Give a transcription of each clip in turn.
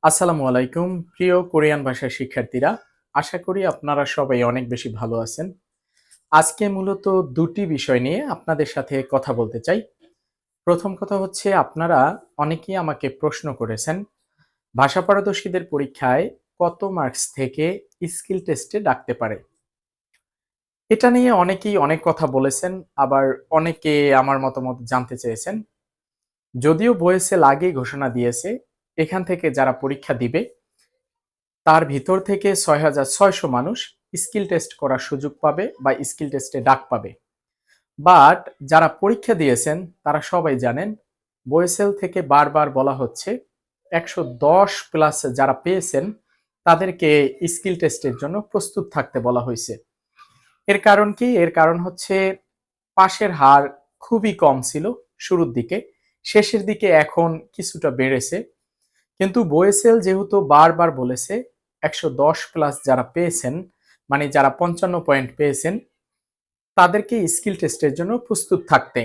আসসালামু আলাইকুম প্রিয় কোরিয়ান ভাষার শিক্ষার্থীরা। আশা করি আপনারা সবাই অনেক বেশি ভালো আছেন। আজকে মূলত দুটি বিষয় নিয়ে আপনাদের সাথে কথা বলতে চাই। প্রথম কথা হচ্ছে, আপনারা অনেকেই আমাকে প্রশ্ন করেছেন ভাষা পারদর্শীদের পরীক্ষায় কত মার্কস থেকে স্কিল টেস্টে ডাকতে পারে। এটা নিয়ে অনেকেই অনেক কথা বলেছেন, আবার অনেকে আমার মতামত জানতে চেয়েছেন। যদিও বয়েসেল আগেই ঘোষণা দিয়েছে এখান থেকে যারা পরীক্ষা দিবে তার ভিতর থেকে ৬,৬০০ মানুষ স্কিল টেস্ট করার সুযোগ পাবে বা স্কিল টেস্টে ডাক পাবে। বাট যারা পরীক্ষা দিয়েছেন তারা সবাই জানেন বয়েসেল থেকে বারবার বলা হচ্ছে ১১০ প্লাস যারা পেয়েছেন তাদেরকে স্কিল টেস্টের জন্য প্রস্তুত থাকতে বলা হয়েছে। এর কারণ কি? এর কারণ হচ্ছে পাশের হার খুবই কম ছিল শুরুর দিকে, শেষের দিকে এখন কিছুটা বেড়েছে। কিন্তু বয়েসেল যেহেতু বারবার বলেছে ১১০ প্লাস যারা পেয়েছেন, মানে যারা ৫৫ পয়েন্ট পেয়েছেন তাদেরকে স্কিল টেস্টের জন্য প্রস্তুত থাকতে।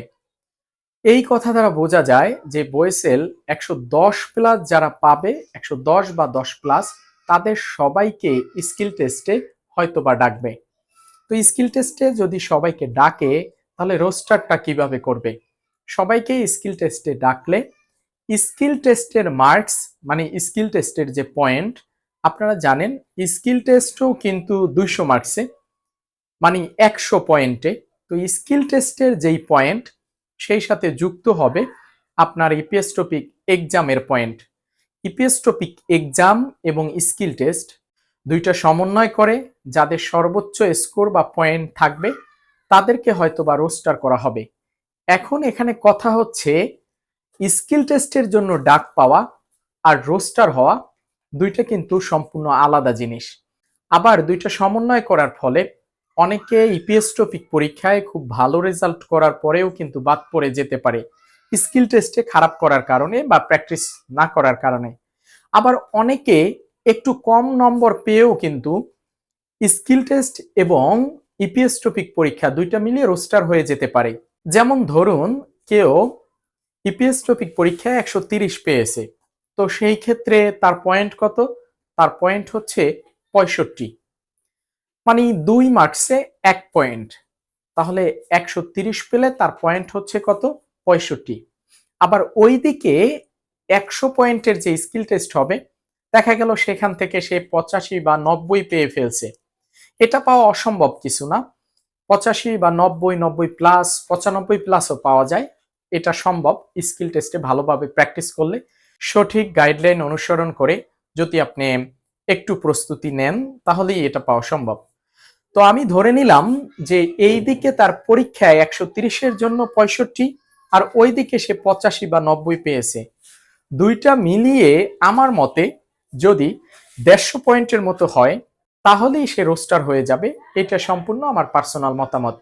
এই কথা দ্বারা বোঝা যায় যে বয়েসেল ১১০ প্লাস যারা পাবে, ১১০ বা ১০ প্লাস তাদের সবাইকে স্কিল টেস্টে হয়তোবা ডাকবে। তো স্কিল টেস্টে যদি সবাইকে ডাকে তাহলে রোস্টারটা কিভাবে করবে? সবাইকে স্কিল টেস্টে ডাকলে স্কিল টেস্টের মার্কস, মানে স্কিল টেস্টের যে পয়েন্ট, আপনারা জানেন স্কিল টেস্টও কিন্তু ২০০ মার্কসে, মানে ১০০ পয়েন্টে। তো স্কিল টেস্টের যেই পয়েন্ট সেই সাথে যুক্ত হবে আপনার ইপিএস টপিক এক্সামের পয়েন্ট। ইপিএস টপিক এক্সাম এবং স্কিল টেস্ট দুইটা সমন্বয় করে যাদের সর্বোচ্চ স্কোর বা পয়েন্ট থাকবে তাদেরকে হয়তো বা রোস্টার করা হবে। এখন এখানে কথা হচ্ছে স্কিল টেস্টের জন্য ডাক পাওয়া আর রোস্টার হওয়া দুইটা কিন্তু সম্পূর্ণ আলাদা জিনিস। আবার দুইটা সমন্বয় করার ফলে অনেকে ইপিএস টপিক পরীক্ষায় খুব ভালো রেজাল্ট করার পরেও কিন্তু বাদ পড়ে যেতে পারে স্কিল টেস্টে খারাপ করার কারণে বা প্র্যাকটিস না করার কারণে। আবার অনেকে একটু কম নম্বর পেয়েও কিন্তু স্কিল টেস্ট এবং ইপিএস টপিক পরীক্ষা দুইটা মিলিয়ে রোস্টার হয়ে যেতে পারে। যেমন ধরুন কেউ ইপিএস টপিক পরীক্ষায় ১৩০ পেয়েছে, তো সেই ক্ষেত্রে তার পয়েন্ট কত? তার পয়েন্ট হচ্ছে ৬৫, মানে ২ মার্কসে ১ পয়েন্ট। তাহলে ১৩০ পেলে তার পয়েন্ট হচ্ছে কত? ৬৫। আবার ওইদিকে ১০০ পয়েন্টের যে স্কিল টেস্ট হবে দেখা গেল সেখান থেকে সে ৮৫ বা ৯০ পেয়ে ফেলছে। এটা পাওয়া অসম্ভব কিছু না। ৮৫ বা ৯০, ৯০ প্লাস, ৯৫ প্লাসও পাওয়া যায়। এটা সম্ভব স্কিল টেস্টে ভালোভাবে প্র্যাকটিস করলে, সঠিক গাইডলাইন অনুসরণ করে যদি আপনি একটু প্রস্তুতি নেন তাহলেই এটা পাওয়া সম্ভব। তো আমি ধরে নিলাম যে এই দিকে তার পরীক্ষায় ১৩০-এর জন্য ৬৫ আর ওই দিকে সে ৮৫ বা ৯০ পেয়েছে। দুইটা মিলিয়ে আমার মতে যদি ১৫০ পয়েন্টের মতো হয় তাহলেই সে রোস্টার হয়ে যাবে। এটা সম্পূর্ণ আমার পার্সোনাল মতামত।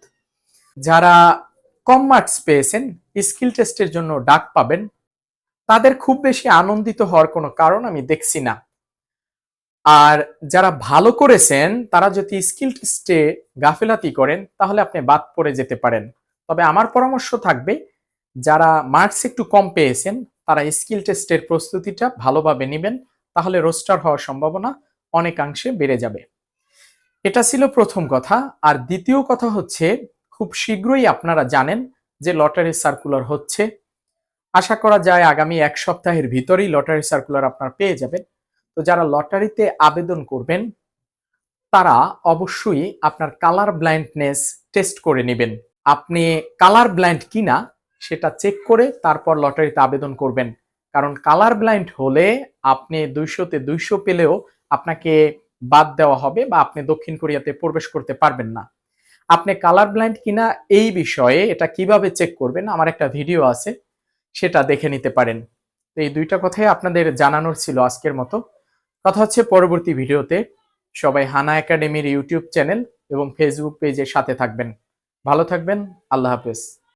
যারা কম মার্কস পেয়েছেন, স্কিল টেস্টের জন্য ডাক পাবেন, তাদের খুব বেশি আনন্দিত হওয়ার কোনো কারণ আমি দেখছি না। আর যারা ভালো করেছেন তারা যদি স্কিল টেস্টে গাফেলাতি করেন তাহলে আপনি বাদ পড়ে যেতে পারেন। তবে আমার পরামর্শ থাকবে যারা মার্কস একটু কম পেয়েছেন তারা স্কিল টেস্টের প্রস্তুতিটা ভালোভাবে নেবেন, তাহলে রোস্টার হওয়ার সম্ভাবনা অনেকাংশে বেড়ে যাবে। এটা ছিল প্রথম কথা। আর দ্বিতীয় কথা হচ্ছে, খুব শীঘ্রই আপনারা জানেন যে লটারি সার্কুলার হচ্ছে। আশা করা যায় আগামী ১ সপ্তাহের ভিতরেই লটারি সার্কুলার আপনারা পেয়ে যাবেন। তো যারা লটারিতে আবেদন করবেন তারা অবশ্যই আপনার কালার ব্লাইন্ডনেস টেস্ট করে নেবেন। আপনি কালার ব্লাইন্ড কিনা সেটা চেক করে তারপর লটারিতে আবেদন করবেন। কারণ কালার ব্লাইন্ড হলে আপনি ২০০-তে ২০০ পেলেও আপনাকে বাদ দেওয়া হবে বা আপনি দক্ষিণ কোরিয়াতে প্রবেশ করতে পারবেন না। আপনি কালার ব্লাইন্ড কিনা এই বিষয়ে এটা কিভাবে চেক করবেন আমার একটা ভিডিও আছে, সেটা দেখে নিতে পারেন। তো এই দুইটা কথাই আপনাদের জানানোর ছিল আজকের মতো। কথা হচ্ছে পরবর্তী ভিডিওতে। সবাই হানা একাডেমির ইউটিউব চ্যানেল এবং ফেসবুক পেজের সাথে থাকবেন। ভালো থাকবেন। আল্লাহ হাফেজ।